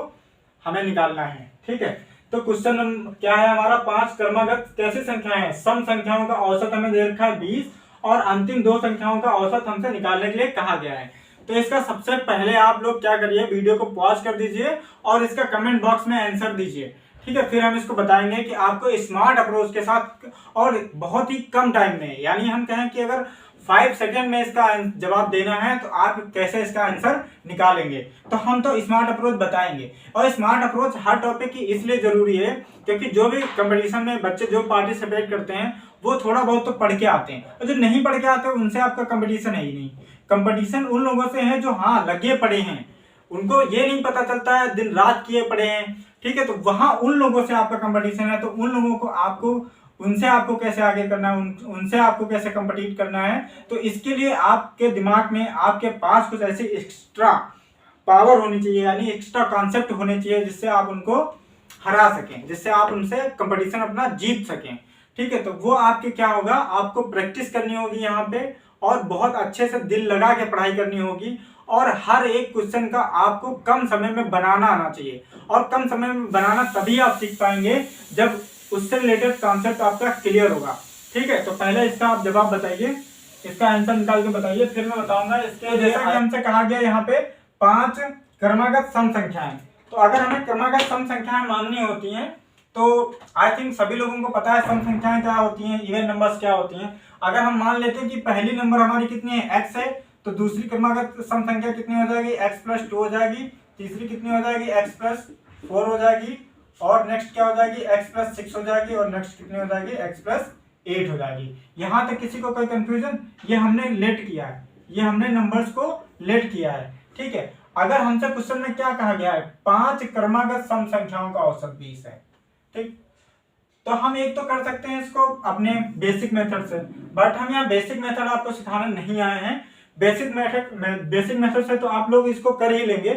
हमें निकालना है। ठीक है, तो क्वेश्चन क्या है हमारा, 5 क्रमागत कैसी संख्याएं हैं, सम संख्याओं का औसत हमें दे रखा है 20 और अंतिम 2 संख्याओं का औसत हमसे निकालने के लिए कहा गया है। तो इसका सबसे पहले आप लोग क्या करिए, वीडियो को पॉज कर दीजिए और इसका कमेंट बॉक्स में आंसर दीजिए। ठीक है, फिर हम इसको बताएंगे कि आपको स्मार्ट अप्रोच के साथ और बहुत ही कम टाइम में, यानी हम कहें कि अगर 5 सेकेंड में इसका जवाब देना है तो आप कैसे इसका आंसर निकालेंगे। तो हम तो स्मार्ट अप्रोच बताएंगे, और स्मार्ट अप्रोच हर टॉपिक की इसलिए जरूरी है क्योंकि जो भी कंपटीशन में बच्चे जो पार्टिसिपेट करते हैं वो थोड़ा बहुत तो पढ़ के आते हैं, और जो नहीं पढ़ के आते उनसे आपका कंपटीशन है ही नहीं। कंपटीशन उन लोगों से है जो हाँ लगे पड़े हैं, उनको ये नहीं पता चलता है, दिन रात किए पड़े हैं। ठीक है, तो वहां उन लोगों से आपका कंपटीशन है, तो उन लोगों को आपको उनसे आपको कैसे आगे करना है, उनसे आपको कैसे कंपीट करना है। तो इसके लिए आपके दिमाग में आपके पास कुछ ऐसे एक्स्ट्रा पावर होनी चाहिए, यानी एक्स्ट्रा कॉन्सेप्ट होने चाहिए जिससे आप उनको हरा सकें, जिससे आप उनसे कंपटीशन अपना जीत सकें। ठीक है, तो वो आपके क्या होगा, आपको प्रैक्टिस करनी होगी यहाँ पे, और बहुत अच्छे से दिल लगा के पढ़ाई करनी होगी, और हर एक क्वेश्चन का आपको कम समय में बनाना आना चाहिए। और कम समय में बनाना तभी आप सीख पाएंगे जब उससे रिलेटेड कॉन्सेप्ट आपका क्लियर होगा। ठीक है, तो पहले इसका आप जवाब बताइए, इसका आंसर निकाल के बताइए, फिर मैं बताऊंगा इसके। जैसा कि हमसे कहा गया यहाँ पे 5 क्रमागत सम संख्याएं, तो अगर हमें क्रमागत सम संख्याएं माननी होती हैं तो आई थिंक सभी लोगों को पता है सम संख्याएं क्या होती हैं, इवन नंबर्स क्या होती हैं। अगर हम मान लेते हैं कि पहली नंबर हमारी कितनी है, x है, तो दूसरी क्रमागत सम संख्या कितनी हो जाएगी, x+2 हो जाएगी, तीसरी कितनी हो जाएगी, x+4 हो जाएगी, और नेक्स्ट क्या हो जाएगी, x+6 हो जाएगी, और नेक्स्ट कितनी हो जाएगी, x+8 हो जाएगी। यहां तक किसी को कोई कंफ्यूजन? ये हमने लेट किया है, ये हमने नंबर्स को लेट किया है। ठीक है, अगर हमसे क्वेश्चन में क्या कहा गया है, 5 क्रमागत सम संख्याओं का औसत 20 है। ठीक, तो हम एक तो कर सकते हैं इसको अपने बेसिक मेथड से, बट हम यहाँ बेसिक मेथड आपको सिखाने नहीं आए हैं। बेसिक मेथड से तो आप लोग इसको कर ही लेंगे।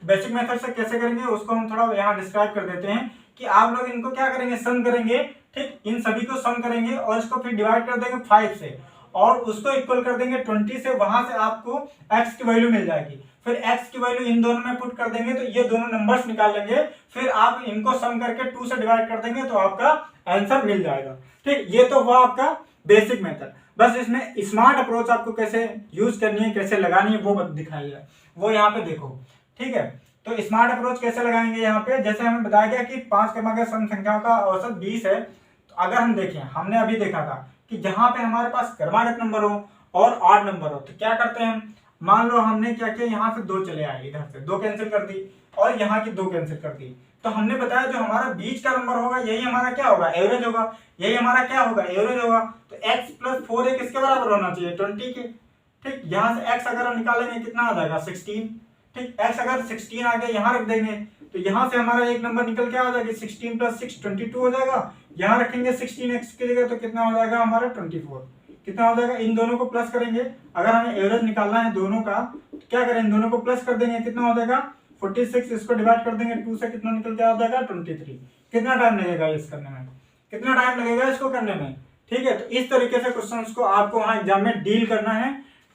बेसिक मेथड से कैसे करेंगे उसको हम थोड़ा यहाँ डिस्क्राइब कर देते हैं कि आप लोग इनको क्या करेंगे, सम करेंगे। ठीक, इन सभी को सम करेंगे और इसको फिर डिवाइड कर देंगे 5 से, और उसको इक्वल कर देंगे 20 से, वहां से आपको x की वैल्यू मिल जाएगी। फिर x की वैल्यू इन दोनों में पुट कर देंगे तो ये दोनों नंबर्स निकाल लेंगे, फिर आप इनको सम करके 2 से डिवाइड कर देंगे तो आपका आंसर मिल जाएगा। ठीक, ये तो हुआ आपका बेसिक मेथड। बस इसमें स्मार्ट अप्रोच आपको कैसे यूज करनी है, कैसे लगानी है, वो दिखाई है, वो यहाँ पे देखो। ठीक है, तो स्मार्ट अप्रोच कैसे लगाएंगे, यहाँ पे जैसे हमें बताया गया कि 5 क्रमागत सम संख्याओं का औसत 20 है। तो अगर हम देखें, हमने अभी देखा था कि जहां पे हमारे पास क्रमागत नंबर हो और ऑड नंबर हो, तो क्या करते हैं हम, मान लो हमने क्या किया, यहाँ से 2 चले आए, इधर से 2 कैंसिल कर दी और यहाँ की 2 कैंसिल कर दी। तो हमने बताया जो हमारा बीच का नंबर होगा यही हमारा क्या होगा, एवरेज होगा, यही हमारा क्या होगा, एवरेज होगा। तो x+4 किसके बराबर होना चाहिए, 20 के। ठीक, यहाँ से x अगर हम निकालेंगे कितना आ जाएगा, 16। ठीक, x अगर 16 आ गया यहाँ रख देंगे तो यहाँ से हमारा एक नंबर निकल के आ जाएगा, 16 + 6 22 हो जाएगा। यहाँ रखेंगे 16x की जगह तो कितना हो जाएगा हमारा 24। कितना हो जाएगा, इन दोनों को प्लस करेंगे। अगर हमें एवरेज निकालना है दोनों का तो क्या करें, इन दोनों को प्लस कर देंगे, कितना हो जाएगा 46। इसको डिवाइड कर देंगे 2 से, कितना निकल के आ जाएगा 23। कितना टाइम लगेगा इस करने में, कितना टाइम लगेगा इसको करने में। ठीक है, तो इस तरीके से क्वेश्चंस को आपको वहां एग्जाम में डील करना है।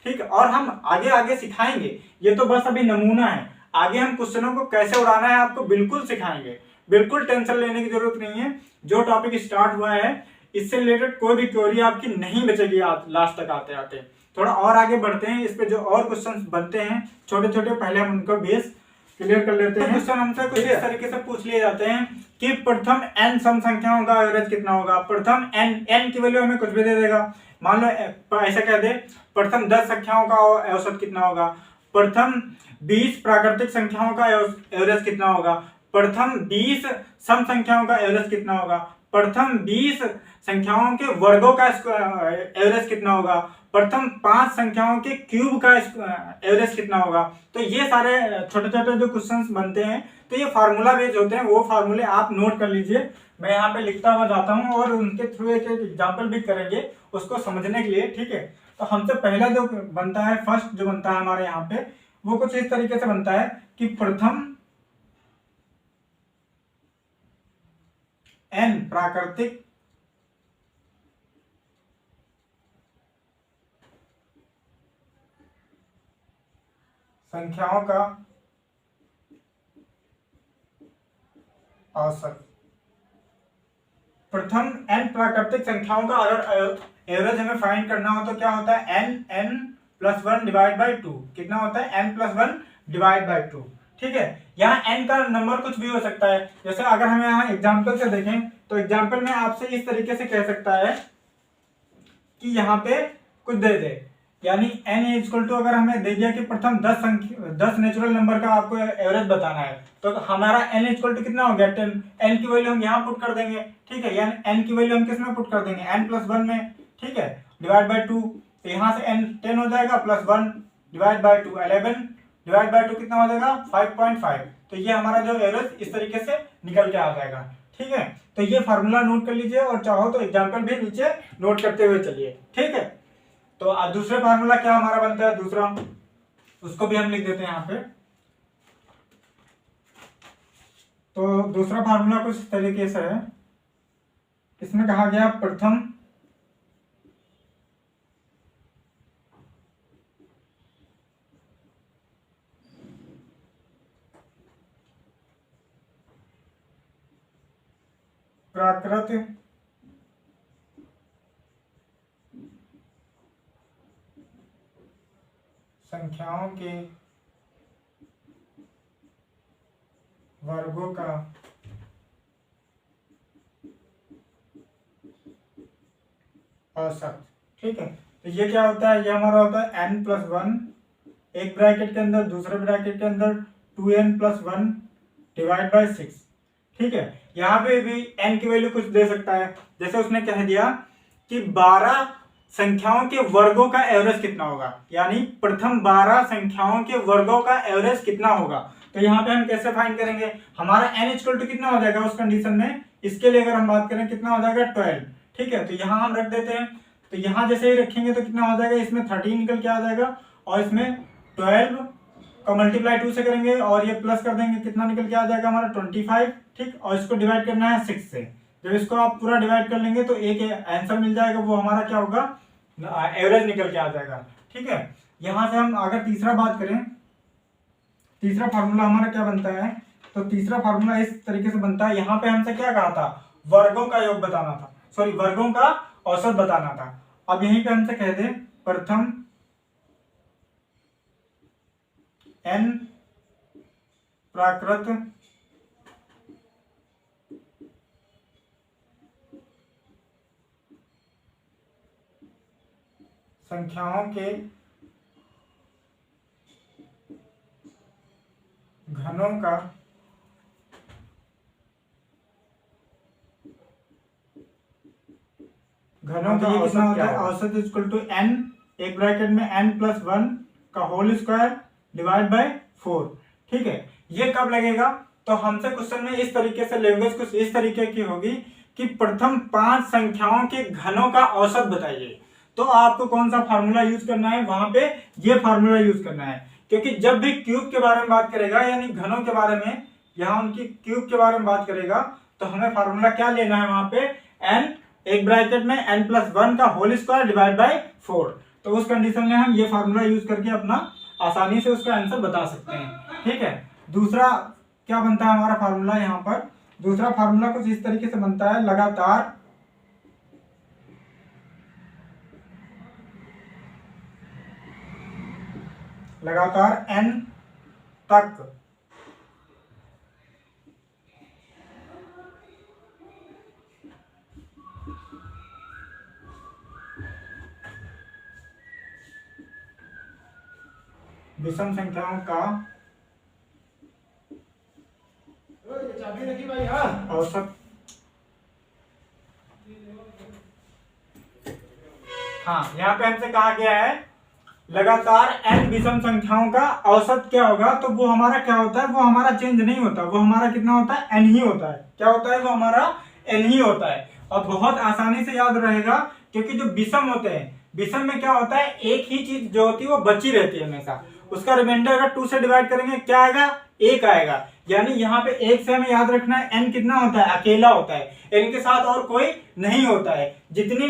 ठीक है, और हम आगे आगे सिखाएंगे, ये तो बस अभी नमूना है, आगे हम क्वेश्चनों को कैसे उड़ाना है आपको बिल्कुल सिखाएंगे। बिल्कुल टेंशन लेने की जरूरत नहीं है। जो टॉपिक स्टार्ट हुआ है इससे रिलेटेड कोई भी क्वेरी आपकी नहीं बचेगी लास्ट तक आते आते। थोड़ा और आगे बढ़ते हैं, इस पे जो और क्वेश्चंस बनते हैं छोटे छोटे, पहले हम उनका बेस क्लियर कर लेते हैं। क्वेश्चन हमसे कुछ इस तरीके से पूछ लिए जाते हैं कि प्रथम n सम संख्याओं का एवरेज कितना होगा। प्रथम n की वैल्यू हमें कुछ भी दे देगा, मान लो ऐसा कह दे प्रथम 10 संख्याओं का औसत कितना होगा, प्रथम 20 प्राकृतिक संख्याओं का एवरेज कितना होगा, प्रथम 20 सम संख्याओं का एवरेज कितना होगा, प्रथम 20 संख्याओं के वर्गों का एवरेज कितना होगा, प्रथम 5 संख्याओं के क्यूब का एवरेज कितना होगा। तो ये सारे छोटे छोटे जो क्वेश्चंस बनते हैं तो ये फार्मूला बेस्ड होते हैं, वो फार्मूले आप नोट कर लीजिए। मैं यहाँ पे लिखता हुआ जाता हूँ और उनके थ्रू एक एग्जाम्पल भी करेंगे उसको समझने के लिए। ठीक है, तो हमसे पहला जो बनता है, फर्स्ट जो बनता है हमारे यहाँ पे, वो कुछ इस तरीके से बनता है कि प्रथम n प्राकृतिक संख्याओं का औसत। प्रथम n प्राकृतिक संख्याओं का अगर एवरेज हमें फाइंड करना हो तो क्या होता है, n+1 डिवाइड बाई 2। कितना होता है, n+1 डिवाइड बाई 2। ठीक है, यहाँ n का नंबर कुछ भी हो सकता है। जैसे अगर हम यहाँ एग्जाम्पल से देखें तो एग्जाम्पल में आपसे इस तरीके से कह सकता है कि यहाँ पे कुछ दे दे, यानी n इक्वल टू अगर हमें दे दिया कि प्रथम 10 नेचुरल नंबर का आपको एवरेज बताना है, तो हमारा n इक्वल टू कितना हो गया, 10। n की वैल्यू हम यहाँ पुट कर देंगे। ठीक है, यानी n की वैल्यू हम किस में पुट कर देंगे, n+1 में। ठीक है, डिवाइड बाई 2, तो यहाँ से n 10 हो जाएगा, +1 डिवाइड बाई 2 11 डिवाइड बाई 2 कितना हो जाएगा, 5.5। तो ये हमारा जो एवरेज इस तरीके से निकल के आ जाएगा। ठीक है, तो ये फार्मूला नोट कर लीजिए और चाहो तो एग्जाम्पल भी नीचे नोट करते हुए चलिए। ठीक है, तो दूसरे फार्मूला क्या हमारा बनता है, दूसरा, उसको भी हम लिख देते हैं यहाँ पे। तो दूसरा फार्मूला कुछ इस तरीके से है, इसमें कहा गया प्रथम प्राकृत संख्याओं के वर्गों का औसत। ठीक है, तो ये क्या होता है, ये हमारा होता है n+1 एक ब्रैकेट के अंदर, दूसरे ब्रैकेट के अंदर 2n+1 डिवाइड बाई 6। ठीक है, यहाँ पे भी n की वैल्यू कुछ दे सकता है। जैसे उसने कह दिया कि 12 संख्याओं के वर्गों का एवरेज कितना होगा, यानी प्रथम 12 संख्याओं के वर्गों का एवरेज कितना होगा। तो यहाँ पे हम कैसे फाइंड करेंगे, हमारा n इक्वल टू कितना हो जाएगा उस कंडीशन में, इसके लिए अगर हम बात करें कितना हो जाएगा, 12। ठीक है, तो यहाँ हम रख देते हैं। तो यहाँ जैसे ही रखेंगे तो कितना हो जाएगा, इसमें 13 निकल के आ जाएगा और इसमें 12 का मल्टीप्लाई 2 से करेंगे और ये प्लस कर देंगे, कितना निकल के आ जाएगा हमारा 25। ठीक, और इसको डिवाइड करना है 6 से। जब इसको आप पूरा डिवाइड कर लेंगे तो एक आंसर मिल जाएगा, वो हमारा क्या होगा, एवरेज निकल के आ जाएगा। ठीक है, यहाँ से हम अगर तीसरा बात करें, तीसरा फार्मूला हमारा क्या बनता है, तो तीसरा फार्मूला इस तरीके से बनता है। यहाँ पे हमसे क्या कहा था, वर्गों का योग बताना था, सॉरी वर्गों का औसत बताना था। अब यहीं पे हमसे कह दे प्रथम n प्राकृत संख्याओं के घनों का कितना होता है, औसत इक्वल टू n एक ब्रैकेट में n+1 का होल स्क्वायर डिवाइड बाय 4। ठीक है, ये कब लगेगा, तो हमसे क्वेश्चन में इस तरीके से लैंग्वेज कुछ इस तरीके की होगी कि प्रथम 5 संख्याओं के घनों का औसत बताइए। तो आपको कौन सा फार्मूला यूज करना है, वहां पे ये फार्मूला यूज करना है, क्योंकि जब भी क्यूब के बारे में बात करेगा, यानी घनों के बारे में, यहाँ उनकी क्यूब के बारे में बात करेगा, तो हमें फार्मूला क्या लेना है वहां पे, n एक ब्रैकेट में n+1 का होल स्क्वायर डिवाइड बाय 4। तो उस कंडीशन में हम ये फार्मूला यूज करके अपना आसानी से उसका आंसर बता सकते हैं। ठीक है, दूसरा क्या बनता है हमारा फार्मूला, यहाँ पर दूसरा फार्मूला कुछ इस तरीके से बनता है, लगातार n तक विषम संख्याओं का औसत। हाँ, यहाँ पे हमसे कहा गया है लगातार n विषम संख्याओं का औसत क्या होगा, तो वो हमारा क्या होता है, वो हमारा चेंज नहीं होता, वो हमारा कितना होता है, n ही होता है। क्या होता है, वो हमारा n ही होता है। और बहुत आसानी से याद रहेगा, क्योंकि जो विषम होते हैं, विषम में क्या होता है, एक ही चीज जो होती है वो बची रहती है हमेशा, उसका रिमाइंडर अगर 2 से डिवाइड करेंगे क्या आएगा, 1 आएगा। यानी यहाँ पे 1 से हमें याद रखना है n कितना होता है, अकेला होता है, n के साथ और कोई नहीं होता है। जितनी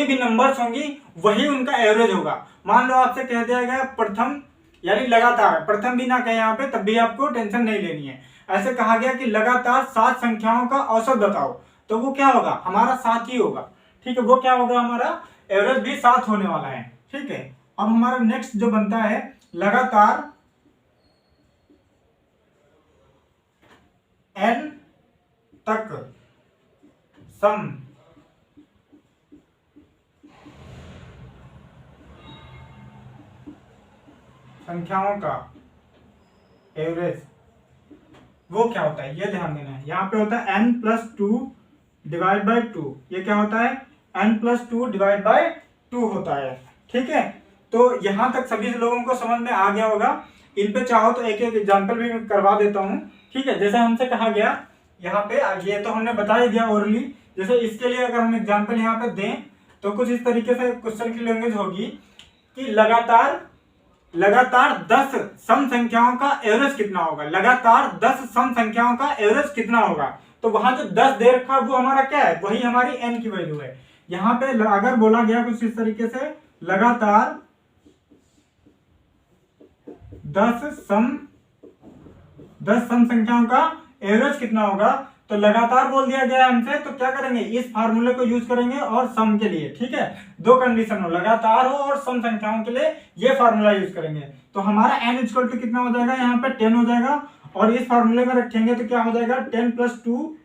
भी नंबर्स होंगी वही उनका एवरेज होगा। मान लो आपसे कह दिया गया प्रथम यानी लगातार, प्रथम भी ना कहे यहाँ पे तब भी आपको टेंशन नहीं लेनी है। ऐसे कहा गया कि लगातार 7 संख्याओं का औसत बताओ, तो वो क्या होगा, हमारा 7 ही होगा। ठीक है, वो क्या होगा, हमारा एवरेज भी 7 होने वाला है। ठीक है, अब हमारा नेक्स्ट जो बनता है लगातार n तक सम संख्याओं का एवरेज, वो क्या होता है, ये ध्यान देना है। यहाँ पे होता है n+2 डिवाइड बाई 2, ये क्या होता है, n+2 डिवाइड बाई 2 होता है। ठीक है, तो यहाँ तक सभी लोगों को समझ में आ गया होगा। इन पे चाहो तो एक एक एग्जाम्पल भी मैं करवा देता हूँ। ठीक है, जैसे हमसे कहा गया यहाँ पे, ये तो हमने बता ही दिया ओरली। जैसे इसके लिए अगर हम एग्जाम्पल यहाँ पे दें तो कुछ इस तरीके से क्वेश्चन की लैंग्वेज होगी कि लगातार 10 सम संख्याओं का एवरेज कितना होगा, लगातार 10 सम संख्याओं का एवरेज कितना होगा। तो वहां जो 10 दे रखा वो हमारा क्या है, वही हमारी n की वैल्यू है। यहाँ पे अगर बोला गया कुछ इस तरीके से, लगातार 10 सम संख्याओं का एवरेज कितना होगा, तो लगातार बोल दिया गया हमसे, तो क्या करेंगे, इस फार्मूले को यूज करेंगे और सम के लिए। ठीक है, दो कंडीशन हो, लगातार हो और सम संख्याओं के लिए ये फार्मूला यूज करेंगे। तो हमारा n इक्वल टू कितना हो जाएगा, यहाँ पे 10 हो जाएगा, और इस फार्मूले में रखेंगे तो क्या हो जाएगा, 10+2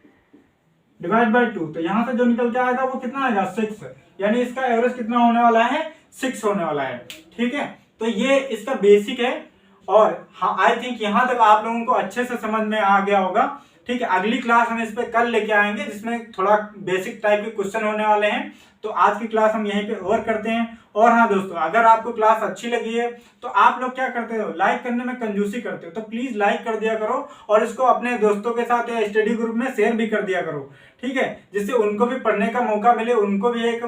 डिवाइड बाई 2। तो यहाँ से जो निकल के आएगा वो कितना आएगा, 6। यानी इसका एवरेज कितना होने वाला है, 6 होने वाला है। ठीक है, तो ये इसका बेसिक है, और हाँ, आई थिंक यहाँ तक आप लोगों को अच्छे से समझ में आ गया होगा। ठीक है, अगली क्लास हम इस पे कल लेके आएंगे जिसमें थोड़ा बेसिक टाइप के क्वेश्चन होने वाले हैं। तो आज की क्लास हम यहीं पे ओवर करते हैं। और हाँ दोस्तों, अगर आपको क्लास अच्छी लगी है तो आप लोग क्या करते हो, लाइक करने में कंजूसी करते हो, तो प्लीज लाइक कर दिया करो और इसको अपने दोस्तों के साथ या स्टडी ग्रुप में शेयर भी कर दिया करो। ठीक है, जिससे उनको भी पढ़ने का मौका मिले, उनको भी एक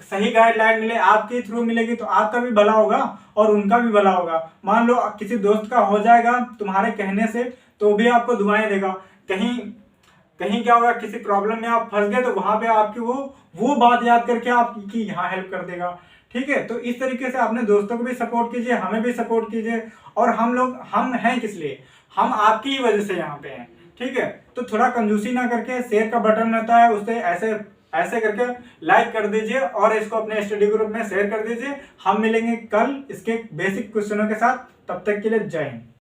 सही गाइडलाइन मिले, आपके थ्रू मिलेगी तो आपका भी भला होगा और उनका भी भला होगा। मान लो किसी दोस्त का हो जाएगा तुम्हारे कहने से, तो भी आपको दुआएं देगा। कहीं क्या होगा, किसी प्रॉब्लम में आप फंस गए तो वहां पे आपकी वो बात याद करके आपकी यहाँ हेल्प कर देगा। ठीक है, तो इस तरीके से अपने दोस्तों को भी सपोर्ट कीजिए, हमें भी सपोर्ट कीजिए। और हम हैं किस लिए, हम आपकी ही वजह से यहाँ पे हैं। ठीक है, तो थोड़ा कंजूसी ना करके, शेयर का बटन रहता है उससे ऐसे करके लाइक कर दीजिए और इसको अपने स्टडी ग्रुप में शेयर कर दीजिए। हम मिलेंगे कल इसके बेसिक क्वेश्चनों के साथ, तब तक के लिए जय हिंद।